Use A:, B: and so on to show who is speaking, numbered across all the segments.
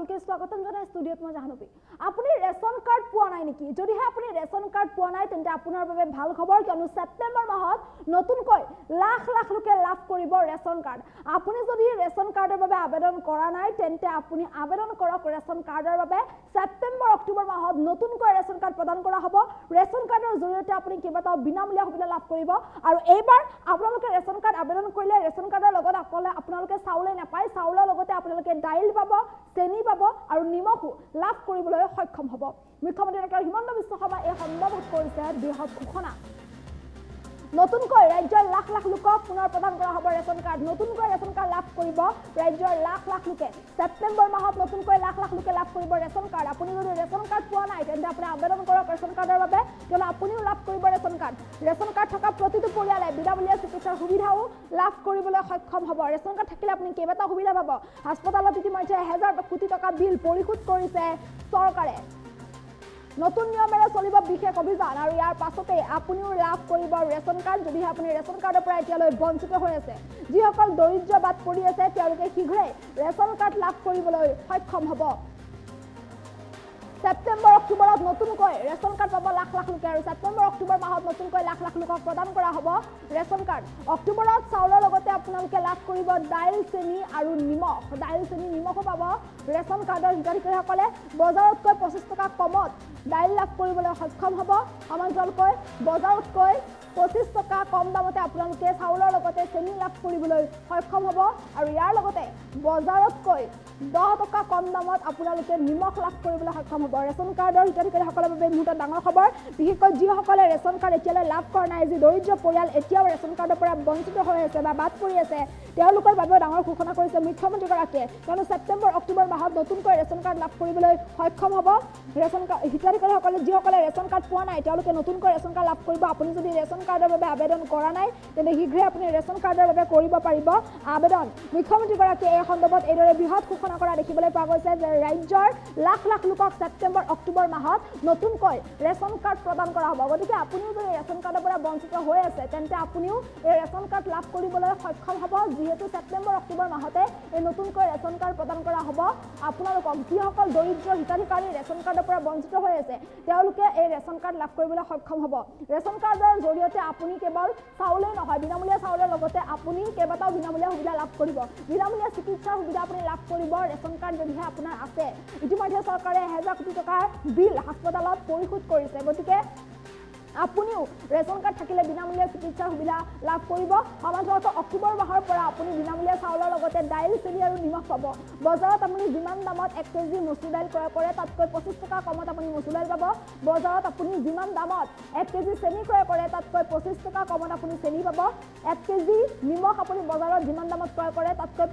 A: আপোনালোকে স্বাগতম জনাই ষ্টুডিঅ'ত মই জাহ্নবী আপুনি ৰেচন কাৰ্ড পোৱা নাই নেকি যদিহে আপুনি ৰেচন কাৰ্ড পোৱা নাই তেন্তে আপোনাৰ বাবে ভাল খবৰ কিয়নো সেপ্টেম্বৰ মাহত নতুনকৈ লাখ লাখ লোকে লাভ কৰিব ৰেচন কাৰ্ড আপুনি যদি ৰেচন কাৰ্ডৰ বাবে আবেদন কৰা নাই তেন্তে আপুনি আবেদন কৰক ৰেচন কাৰ্ডৰ বাবে সেপ্টেম্বৰ অক্টোবৰ মাহত নতুনকৈ ৰেচন কাৰ্ড প্ৰদান কৰা হ'ব ৰেচন কাৰ্ডৰ জৰিয়তে আপুনি কেইবাটাও বিনামূলীয়া সুবিধা লাভ কৰিব আৰু এইবাৰ আপোনালোকে ৰেচন কাৰ্ড আবেদন কৰিলে ৰেচন কাৰ্ডৰ লগত আপোনালোকে চাউলে নাপায় চাউলৰ লগতে আপোনালোকে দাইল পাব চেনি পাব আৰু নিমখো লাভ কৰিবলৈ সক্ষম হ'ব মুখ্যমন্ত্ৰী ডক্টৰ হিমন্ত বিশ্ব শৰ্মা এই সন্দৰ্ভত কৰিছে বৃহৎ ঘোষণা নতুনকৈ ৰাজ্যৰ লাখ লাখ লোকক পুনৰ প্ৰদান কৰা হ'ব ৰেচন কাৰ্ড নতুনকৈ ৰেচন কাৰ্ড লাভ কৰিব ৰাজ্যৰ লাখ লাখ লোকে সেপ্টেম্বৰ মাহত নতুনকৈ লাখ লাখ লোকে লাভ কৰিব ৰেচন কাৰ্ড আপুনি যদি ৰেচন কাৰ্ড পোৱা নাই তেন্তে আপুনি আবেদন কৰক ৰেচন কাৰ্ডৰ বাবে কিয়নো আপুনিও লাভ কৰিব ৰেচন কাৰ্ড থকা প্ৰতিটো পৰিয়ালে বিনামূলীয়া চিকিৎসাৰ সুবিধাও লাভ কৰিবলৈ সক্ষম হ'ব ৰেচন কাৰ্ড থাকিলে আপুনি কেইবাটাও সুবিধা পাব হাস্পতালত ইতিমধ্যে 1000 কোটি টকা বিল পৰিশোধ কৰিছে চৰকাৰে নতুন নিয়মেৰে চলিব বিশেষ অভিযান আৰু ইয়াৰ পাছতে আপুনিও লাভ কৰিব ৰেচন কাৰ্ড যদিহে আপুনি ৰেচন কাৰ্ডৰ পৰা এতিয়ালৈ বঞ্চিত হৈ আছে যিসকল দৰিদ্ৰ বাদ পৰি আছে তেওঁলোকে শীঘ্ৰে ৰেচন কাৰ্ড লাভ কৰিবলৈ সক্ষম হ'ব সেপ্টেম্বৰ অক্টোবৰত নতুনকৈ ৰেচন কাৰ্ড পাব লাখ লাখ লোকে আৰু সেপ্টেম্বৰ অক্টোবৰ মাহত নতুনকৈ লাখ লাখ লোকক প্ৰদান কৰা হ'ব ৰেচন কাৰ্ড অক্টোবৰত চাউলৰ লগতে আপোনালোকে লাভ কৰিব দাইল চেনি আৰু নিমখ দাইল চেনি নিমখো পাব ৰেচন কাৰ্ডৰ হিতাধিকাৰীসকলে বজাৰতকৈ 25 টকা কমত দাইল লাভ কৰিবলৈ সক্ষম হ'ব সমান্তৰালকৈ বজাৰতকৈ 25 টকা কম দামতে আপোনালোকে চাউলৰ লগতে চেনি লাভ কৰিবলৈ সক্ষম হ'ব আৰু ইয়াৰ লগতে বজাৰতকৈ 10 টকা কম দামত আপোনালোকে নিমখ লাভ কৰিবলৈ সক্ষম হ'ব ৰেচন কাৰ্ডৰ হিতাধিকাৰীসকলৰ বাবে মুহূৰ্তত ডাঙৰ খবৰ বিশেষকৈ যিসকলে ৰেচন কাৰ্ড এতিয়ালৈ লাভ কৰা নাই যি দৰিদ্ৰ পৰিয়াল এতিয়াও ৰেচন কাৰ্ডৰ পৰা বঞ্চিত হৈ আছে বা বাদ পৰি আছে তেওঁলোকৰ বাবেও ডাঙৰ ঘোষণা কৰিছে মুখ্যমন্ত্ৰীগৰাকীয়ে কিয়নো সেপ্টেম্বৰ অক্টোবৰ মাহত নতুনকৈ ৰেচন কাৰ্ড লাভ কৰিবলৈ সক্ষম হ'ব ৰেচন কাৰ্ড হিতাধিকাৰীসকলে যিসকলে ৰেচন কাৰ্ড পোৱা নাই তেওঁলোকে নতুনকৈ ৰেচন কাৰ্ড লাভ কৰিব আপুনি যদি ৰেচন কাৰ্ডৰ বাবে আবেদন কৰা নাই তেন্তে শীঘ্ৰে আপুনি ৰেচন কাৰ্ডৰ বাবে কৰিব পাৰিব আবেদন মুখ্যমন্ত্ৰীগৰাকীয়ে এই সন্দৰ্ভত এইদৰে বৃহৎ ঘোষণা কৰা দেখিবলৈ পোৱা গৈছে যে ৰাজ্যৰ লাখ লাখ লোকক সেপ্টেম্বৰ অক্টোবৰ মাহত নতুনকৈ ৰেচন কাৰ্ড প্ৰদান কৰা হ'ব গতিকে আপুনিও যদি ৰেচন কাৰ্ডৰ পৰা বঞ্চিত হৈ আছে তেন্তে আপুনিও এই ৰেচন কাৰ্ড লাভ কৰিবলৈ সক্ষম হ'ব যিহেতু সেপ্টেম্বৰ অক্টোবৰ মাহতে এই নতুনকৈ ৰেচন কাৰ্ড প্ৰদান কৰা হ'ব আপোনালোকক যিসকল দৰিদ্ৰ হিতাধিকাৰী ৰেচন কাৰ্ডৰ পৰা বঞ্চিত হৈ আছে তেওঁলোকে এই ৰেচন কাৰ্ড লাভ কৰিবলৈ সক্ষম হ'ব ৰেচন কাৰ্ডৰ জৰিয়তে আপুনি কেৱল চাউলেই নহয় বিনামূলীয়া চাউলৰ লগতে আপুনি কেইবাটাও বিনামূলীয়া সুবিধা লাভ কৰিব বিনামূলীয়া চিকিৎসাৰ সুবিধা আপুনি লাভ কৰিব ৰেচন কাৰ্ড যদিহে আপোনাৰ আছে ইতিমধ্যে চৰকাৰে 1000 কোটি টকাৰ বিল হাস্পতালত পৰিশোধ কৰিছে গতিকে আপুনিও ৰেচন কাৰ্ড থাকিলে বিনামূলীয়া চিকিৎসাৰ সুবিধা লাভ কৰিব সমাজত অক্টোবৰ মাহৰ পৰা আপুনি বিনামূলীয়া চাউলৰ লগতে দাইল চেনি আৰু নিমখ পাব বজাৰত আপুনি যিমান দামত 1 কেজি মচুৰ দাইল ক্ৰয় কৰে তাতকৈ 25 টকা কমত আপুনি মচুৰ দাইল পাব বজাৰত আপুনি যিমান দামত 1 কেজি চেনি ক্ৰয় কৰে তাতকৈ 25 টকা কমত আপুনি চেনি পাব 1 কেজি নিমখ আপুনি বজাৰত যিমান দামত ক্ৰয় কৰে তাতকৈ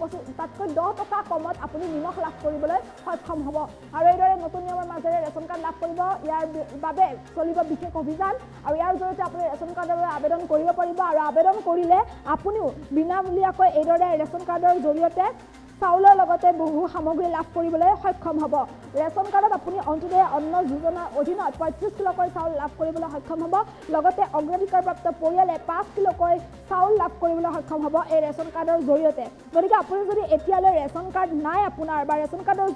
A: 10 টকা কমত আপুনি নিমখ লাভ কৰিবলৈ সক্ষম হ'ব আৰু এইদৰে নতুন নিয়মৰ মাজেৰে ৰেচন কাৰ্ড লাভ কৰিব ইয়াৰ বাবে চলিব বিশেষ অভিযান আৰু ইয়াৰ জৰিয়তে আপুনি ৰেচন কাৰ্ডৰ বাবে আবেদন কৰিব পাৰিব আৰু আবেদন কৰিলে আপুনিও বিনামূলীয়াকৈ এইদৰে ৰেচন কাৰ্ডৰ জৰিয়তে চাউলৰ লগতে বহু সামগ্ৰী লাভ কৰিবলৈ সক্ষম হ'ব ৰেচন কাৰ্ডত আপুনি অন্তোদয় অন্ন যোজনাৰ অধীনত 35 কিলোকৈ চাউল লাভ কৰিবলৈ সক্ষম হ'ব লগতে অগ্ৰাধিকাৰপ্ৰাপ্ত পৰিয়ালে 5 কিলোকৈ চাউল লাভ কৰিবলৈ সক্ষম হ'ব এই ৰেচন কাৰ্ডৰ জৰিয়তে গতিকে আপুনি যদি এতিয়ালৈ ৰেচন কাৰ্ড নাই আপোনাৰ বা ৰেচন কাৰ্ডৰ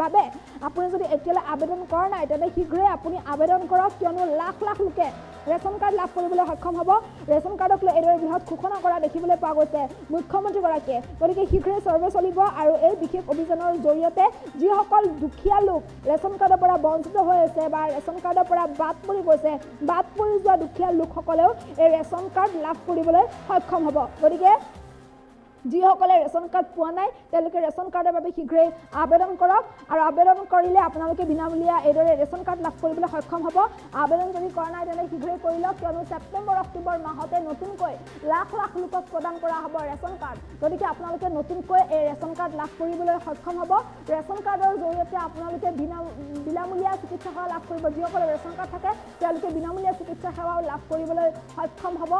A: বাবে আপুনি যদি এতিয়ালৈ আবেদন কৰা নাই তেন্তে শীঘ্ৰে আপুনি আবেদন কৰক কিয়নো লাখ লাখ লোকে ৰেচন কাৰ্ড লাভ কৰিবলৈ সক্ষম হ'ব ৰেচন কাৰ্ডক লৈ এইদৰে বৃহৎ ঘোষণা কৰা দেখিবলৈ পোৱা গৈছে মুখ্যমন্ত্ৰীগৰাকীয়ে গতিকে শীঘ্ৰে ছাৰ্ভে চলিব আৰু এই বিশেষ অভিযানৰ জৰিয়তে যিসকল দুখীয়া লোক ৰেচন কাৰ্ডৰ পৰা বঞ্চিত হৈ আছে বা ৰেচন কাৰ্ডৰ পৰা বাদ পৰি গৈছে বাদ পৰি যোৱা দুখীয়া লোকসকলেও এই ৰেচন কাৰ্ড লাভ কৰিবলৈ সক্ষম হ'ব গতিকে যিসকলে ৰেচন কাৰ্ড পোৱা নাই তেওঁলোকে ৰেচন কাৰ্ডৰ বাবে শীঘ্ৰে আবেদন কৰক আৰু আবেদন কৰিলে আপোনালোকে বিনামূলীয়া এইদৰে ৰেচন কাৰ্ড লাভ কৰিবলৈ সক্ষম হ'ব আবেদন যদি কৰা নাই তেন্তে শীঘ্ৰে কৰি লওক কিয়নো সেপ্টেম্বৰ অক্টোবৰ মাহতে নতুনকৈ লাখ লাখ লোকক প্ৰদান কৰা হ'ব ৰেচন কাৰ্ড গতিকে আপোনালোকে নতুনকৈ এই ৰেচন কাৰ্ড লাভ কৰিবলৈ সক্ষম হ'ব ৰেচন কাৰ্ডৰ জৰিয়তে আপোনালোকে বিনামূলীয়া চিকিৎসা সেৱা লাভ কৰিব যিসকলে ৰেচন কাৰ্ড থাকে তেওঁলোকে বিনামূলীয়া চিকিৎসা সেৱাও লাভ কৰিবলৈ সক্ষম হ'ব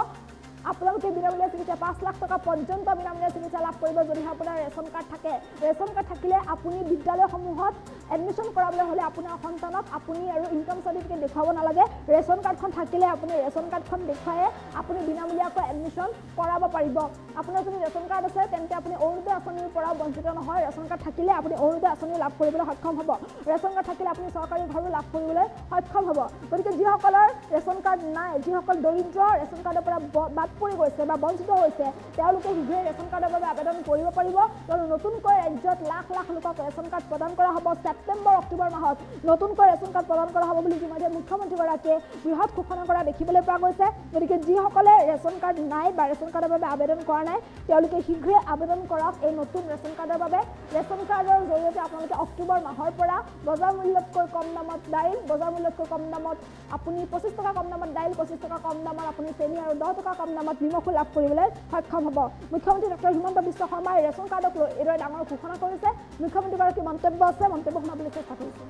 A: আপোনালোকে বিনামূলীয়া চিকিৎসা 5 লাখ টকা পৰ্যন্ত বিনামূলীয়া চিকিৎসা লাভ কৰিব যদিহে আপোনাৰ ৰেচন কাৰ্ড থাকে। ৰেচন কাৰ্ড থাকিলে আপুনি বিদ্যালয়সমূহত এডমিশ্যন কৰাবলৈ হ'লে আপোনাৰ সন্তানক আপুনি আৰু ইনকাম চাৰ্টিফিকেট দেখুৱাব নালাগে। ৰেচন কাৰ্ডখন থাকিলে আপুনি ৰেচন কাৰ্ডখন দেখুৱাই আপুনি বিনামূলীয়াকৈ এডমিশ্যন কৰাব পাৰিব। আপোনাৰ যদি ৰেচন কাৰ্ড আছে তেন্তে আপুনি অৰুণোদয় আঁচনিৰ পৰা বঞ্চিত নহয়। ৰেচন কাৰ্ড থাকিলে আপুনি অৰুণোদয় আঁচনি লাভ কৰিবলৈ সক্ষম হ'ব। ৰেচন কাৰ্ড থাকিলে আপুনি চৰকাৰী ঘৰো লাভ কৰিবলৈ সক্ষম হ'ব। গতিকে যিসকলৰ ৰেচন কাৰ্ড নাই, যিসকল দৰিদ্ৰ ৰেচন কাৰ্ডৰ পৰা বাদ পৰি গৈছে বা বঞ্চিত হৈছে, তেওঁলোকে শীঘ্ৰে ৰেচন কাৰ্ডৰ বাবে আবেদন কৰিব পাৰিব। আৰু নতুনকৈ ৰাজ্যত লাখ লাখ লোকক ৰেচন কাৰ্ড প্ৰদান কৰা হ'ব। ছেপ্টেম্বৰ অক্টোবৰ মাহত নতুনকৈ ৰেচন কাৰ্ড প্ৰদান কৰা হ'ব বুলি ইতিমধ্যে মুখ্যমন্ত্ৰীগৰাকীয়ে বৃহৎ ঘোষণা কৰা দেখিবলৈ পোৱা গৈছে। গতিকে যিসকলে ৰেচন কাৰ্ড নাই বা ৰেচন কাৰ্ডৰ বাবে আবেদন কৰা নাই, তেওঁলোকে শীঘ্ৰে আবেদন কৰক এই নতুন ৰেচন কাৰ্ডৰ বাবে। ৰেচন কাৰ্ডৰ জৰিয়তে আপোনালোকে অক্টোবৰ মাহৰ পৰা বজাৰ মূল্যতকৈ কম দামত দাইল, বজাৰ মূল্যতকৈ কম দামত আপুনি 25 টকা কম দামত দাইল, 25 টকা কম দামত আপুনি চেনি আৰু 10 টকা কম দামত নিমখো লাভ কৰিবলৈ সক্ষম হ'ব। মুখ্যমন্ত্ৰী ডক্টৰ হিমন্ত বিশ্ব শৰ্মাই ৰেচন কাৰ্ডক লৈ এইদৰে ডাঙৰ ঘোষণা কৰিছে। মুখ্যমন্ত্ৰীগৰাকীৰ মন্তব্য আছে, মন্তব্য শুনাবলৈ চেষ্টা কৰিছে।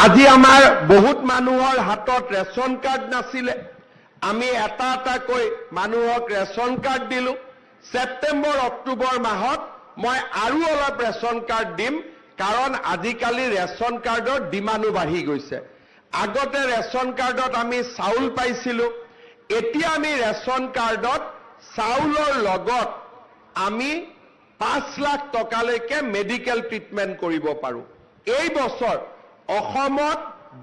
B: আজি আমাৰ বহুত মানুহৰ হাতত ৰেচন কাৰ্ড নাছিলে। আমি এটা এটাকৈ মানুহক ৰেচন কাৰ্ড দিলোঁ। ছেপ্টেম্বৰ অক্টোবৰ মাহত মই আৰু অলপ ৰেচন কাৰ্ড দিম, কাৰণ আজিকালি ৰেচন কাৰ্ডৰ ডিমাণ্ডো বাঢ়ি গৈছে। আগতে ৰেচন কাৰ্ডত আমি চাউল পাইছিলোঁ, এতিয়া আমি ৰেচন কাৰ্ডত চাউলৰ লগত আমি 5 লাখ টকালৈকে মেডিকেল ট্ৰিটমেণ্ট কৰিব পাৰোঁ। এই বছৰ অসমত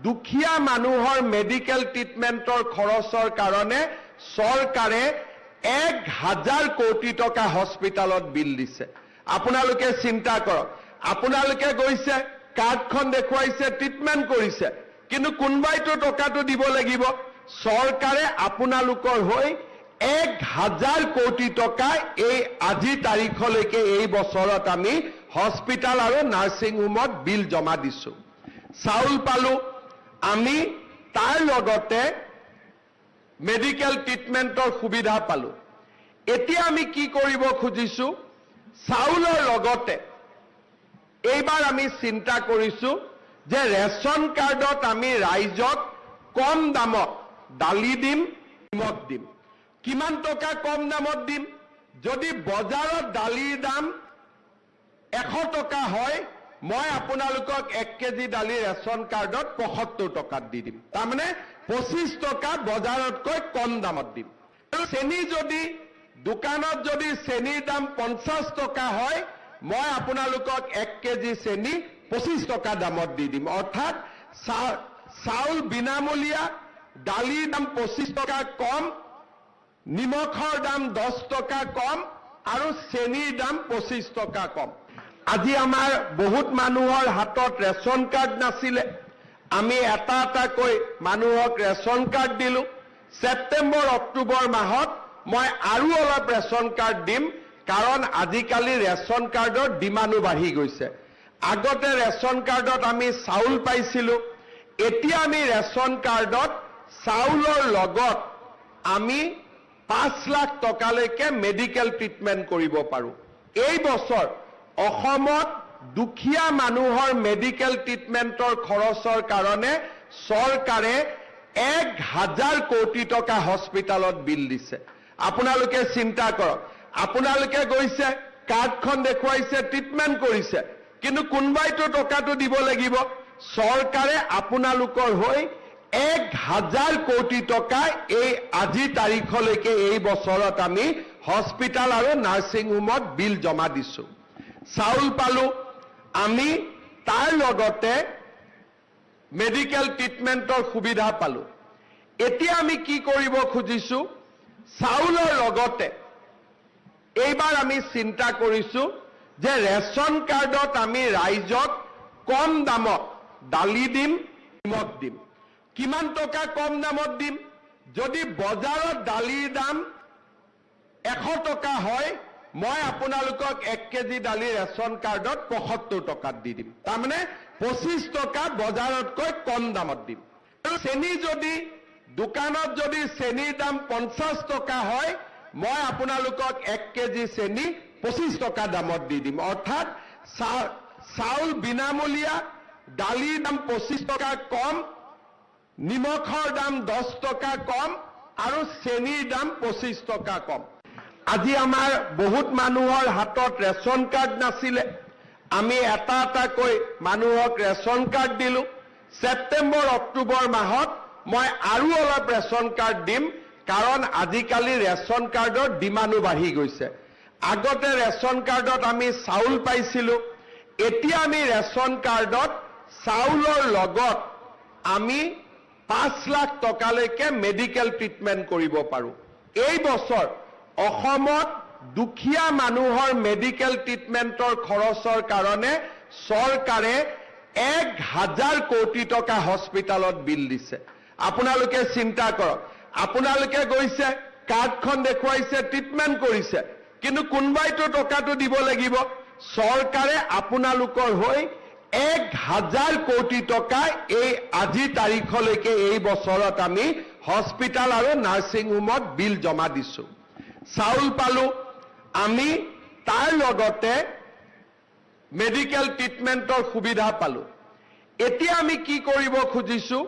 B: দুখীয়া মানুহৰ মেডিকেল ট্ৰিটমেণ্টৰ খৰচৰ কাৰণে চৰকাৰে 1000 কোটি টকা হস্পিটালত বিল দিছে। আপোনালোকে চিন্তা কৰক, আপোনালোকে গৈছে, কাৰ্ডখন দেখুৱাইছে, ট্ৰিটমেণ্ট কৰিছে, কিন্তু কোনোবাইতো টকাটো দিব লাগিব। চৰকাৰে আপোনালোকৰ হৈ 1000 কোটি টকা এই আজি তাৰিখলৈকে এই বছৰত আমি হস্পিটাল আৰু নাৰ্ছিং হোমত বিল জমা দিছোঁ। চাউল পালোঁ আমি, তাৰ লগতে মেডিকেল ট্ৰিটমেণ্টৰ সুবিধা পালোঁ। এতিয়া আমি কি কৰিব খুজিছোঁ, চাউলৰ লগতে এইবাৰ আমি চিন্তা কৰিছোঁ যে ৰেচন কাৰ্ডত আমি ৰাইজক কম দামত দালি দিম, নিমখ দিম। কিমান টকা কম দামত দিম? যদি বজাৰত দালিৰ দাম 100 টকা হয়, মই আপোনালোকক 1 কেজি দালি ৰেচন কাৰ্ডত 75 টকাত দি দিম। তাৰমানে 25 টকা বজাৰতকৈ কম দামত দিম। আৰু চেনি যদি দোকানত যদি চেনিৰ দাম 50 টকা হয়, মই আপোনালোকক 1 কেজি চেনি 25 টকা দামত দি দিম। অৰ্থাৎ চাউল বিনামূলীয়া, দালিৰ দাম 25 টকা কম, নিমখৰ দাম 10 টকা কম আৰু চেনিৰ দাম 25 টকা কম। আজি আমাৰ বহুত মানুহৰ হাতত ৰেচন কাৰ্ড নাছিলে। আমি এটা এটাকৈ মানুহক ৰেচন কাৰ্ড দিলোঁ। ছেপ্টেম্বৰ অক্টোবৰ মাহত মই আৰু অলপ ৰেচন কাৰ্ড দিম, কাৰণ আজিকালি ৰেচন কাৰ্ডৰ ডিমাণ্ডো বাঢ়ি গৈছে। আগতে ৰেচন কাৰ্ডত আমি চাউল পাইছিলোঁ, এতিয়া আমি ৰেচন কাৰ্ডত চাউলৰ লগত আমি 5 লাখ টকালৈকে মেডিকেল ট্ৰিটমেণ্ট কৰিব পাৰোঁ। এই বছৰ অসমত দুখীয়া মানুহৰ মেডিকেল ট্ৰিটমেণ্টৰ খৰচৰ কাৰণে চৰকাৰে 1000 কোটি টকা হস্পিটালত বিল দিছে। আপোনালোকে চিন্তা কৰক, আপোনালোকে গৈছে, কাৰ্ডখন দেখুৱাইছে, ট্ৰিটমেণ্ট কৰিছে, কিন্তু কোনোবাইতো টকাটো দিব লাগিব। চৰকাৰে আপোনালোকৰ হৈ 1000 কোটি টকা এই আজি তাৰিখলৈকে এই বছৰত আমি হস্পিটাল আৰু নাৰ্ছিং হোমত বিল জমা দিছোঁ। চাউল পালোঁ আমি, তাৰ লগতে মেডিকেল ট্ৰিটমেণ্টৰ সুবিধা পালোঁ। এতিয়া আমি কি কৰিব খুজিছোঁ, চাউলৰ লগতে এইবাৰ আমি চিন্তা কৰিছোঁ যে ৰেচন কাৰ্ডত আমি ৰাইজক কম দামত দালি দিম, নিমখ দিম। কিমান টকা কম দামত দিম? যদি বজাৰত দালিৰ দাম 100 টকা হয়, মই আপোনালোকক 1 কেজি দালি ৰেচন কাৰ্ডত 75 টকাত দি দিম। তাৰমানে 25 টকা বজাৰতকৈ কম দামত দিম। আৰু চেনি যদি দোকানত যদি চেনিৰ দাম 50 টকা হয়, মই আপোনালোকক 1 কেজি চেনি 25 টকা দামত দি দিম। অৰ্থাৎ চাউল বিনামূলীয়া, দালিৰ দাম 25 টকা কম, নিমখৰ দাম 10 টকা কম আৰু চেনিৰ দাম 25 টকা কম। আজি আমাৰ বহুত মানুহৰ হাতত ৰেচন কাৰ্ড নাছিলে, আমি এটা এটাকৈ মানুহক ৰেচন কাৰ্ড দিলো। ছেপ্টেম্বৰ অক্টোবৰ মাহত মই আৰু অলপ ৰেচন কাৰ্ড দিম, কাৰণ আজিকালি ৰেচন কাৰ্ডৰ ডিমাণ্ডো বাঢ়ি গৈছে। আগতে ৰেচন কাৰ্ডত আমি চাউল পাইছিলো, এতিয়া আমি ৰেচন কাৰ্ডত চাউলৰ লগত আমি 5 লাখ টকালৈকে মেডিকেল ট্ৰিটমেণ্ট কৰিব পাৰোঁ। এই বছৰ অসমত দুখীয়া মানুহৰ মেডিকেল ট্ৰিটমেণ্টৰ খৰচৰ কাৰণে চৰকাৰে 1000 কোটি টকা হস্পিটালত বিল দিছে। আপোনালোকে চিন্তা কৰক, আপোনালোকে গৈছে, কাৰ্ডখন দেখুৱাইছে, ট্ৰিটমেণ্ট কৰিছে, কিন্তু কোনোবাইতো টকাটো দিব লাগিব। চৰকাৰে আপোনালোকৰ হৈ 1000 কোটি টকা এই আজি তাৰিখলৈকে এই বছৰত আমি হস্পিটাল আৰু নাৰ্ছিং হোমত বিল জমা দিছো। চাউল পালো আমি, তাৰ লগতে মেডিকেল ট্ৰিটমেণ্টৰ সুবিধা পালো। এতিয়া আমি কি কৰিব খুজিছো,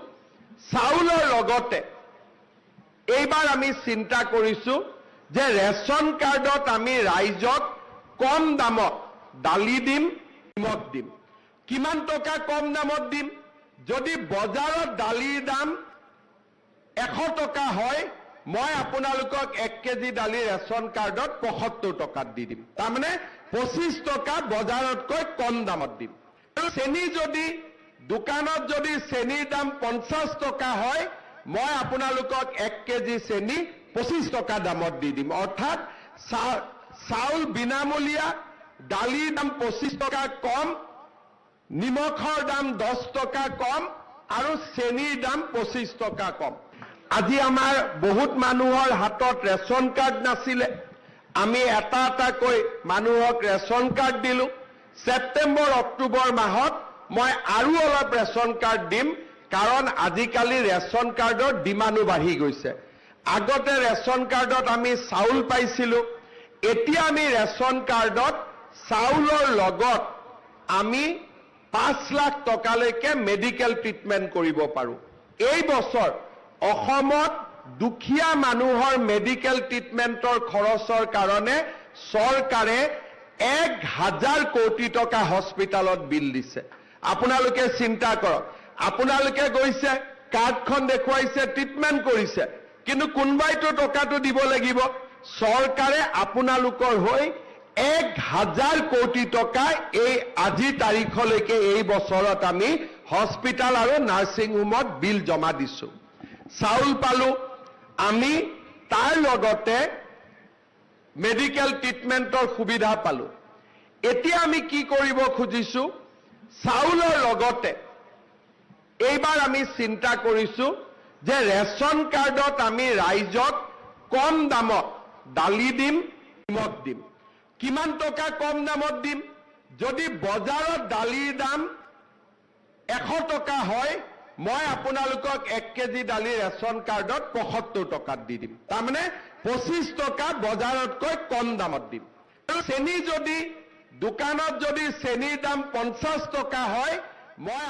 B: চাউলৰ লগতে এইবাৰ আমি চিন্তা কৰিছো যে ৰেচন কাৰ্ডত আমি ৰাইজক কম দামত দালি দিম, নিমখ দিম। কিমান টকা কম দামত দিম? যদি বজাৰত দালিৰ দাম 100 টকা হয়, মই আপোনালোকক 1 কেজি দালি ৰেচন কাৰ্ডত 75 টকাত দি দিম। তাৰমানে 25 টকা বজাৰতকৈ কম দামত দিম। আৰু চেনি যদি দোকানত যদি চেনিৰ দাম 50 টকা হয়, মই আপোনালোকক 1 কেজি চেনি 25 টকা দামত দি দিম। অৰ্থাৎ চাউল বিনামূলীয়া, দালিৰ দাম 25 টকা কম, নিমখৰ দাম 10 টকা কম আৰু চেনিৰ দাম 25 টকা কম। আজি আমাৰ বহুত মানুহৰ হাতত ৰেচন কাৰ্ড নাছিলে, আমি এটা এটাকৈ মানুহক ৰেচন কাৰ্ড দিলো। ছেপ্টেম্বৰ অক্টোবৰ মাহত মই আৰু অলপ ৰেচন কাৰ্ড দিম, কাৰণ আজিকালি ৰেচন কাৰ্ডৰ ডিমাণ্ডো বাঢ়ি গৈছে। আগতে ৰেচন কাৰ্ডত আমি চাউল পাইছিলো, এতিয়া আমি ৰেচন কাৰ্ডত চাউলৰ লগত আমি 5 লাখ টকালৈকে মেডিকেল ট্ৰিটমেণ্ট কৰিব পাৰোঁ। এই বছৰ অসমত দুখীয়া মানুহৰ মেডিকেল ট্ৰিটমেণ্টৰ খৰচৰ কাৰণে চৰকাৰে 1000 কোটি টকা হস্পিটালত বিল দিছে। আপোনালোকে চিন্তা কৰক, আপোনালোকে গৈছে, কাৰ্ডখন দেখুৱাইছে, ট্ৰিটমেণ্ট কৰিছে, কিন্তু কোনোবাইতো টকাটো দিব লাগিব। চৰকাৰে আপোনালোকৰ হৈ 1000 কোটি টকা এই আজি তাৰিখলৈকে এই বছৰত আমি হস্পিটাল আৰু নাৰ্ছিং হোমত বিল জমা দিছো। চাউল পালো আমি, তাৰ লগতে মেডিকেল ট্ৰিটমেণ্টৰ সুবিধা পালো। এতিয়া আমি কি কৰিব খুজিছো, চাউলৰ লগতে এইবাৰ আমি চিন্তা কৰিছো যে ৰেচন কাৰ্ডত আমি ৰাইজক কম দামত দালি দিম, নিমখ দিম। কিমান টকা কম দামত দিম? যদি বজাৰত দালিৰ দাম 100 টকা হয়, মই আপোনালোকক 1 কেজি দালি ৰেচন কাৰ্ডত 75 টকাত দি দিম। তাৰমানে 25 টকা বজাৰতকৈ কম দামত দিম। আৰু চেনি যদি দোকানত যদি চেনিৰ দাম 50 টকা হয়, মই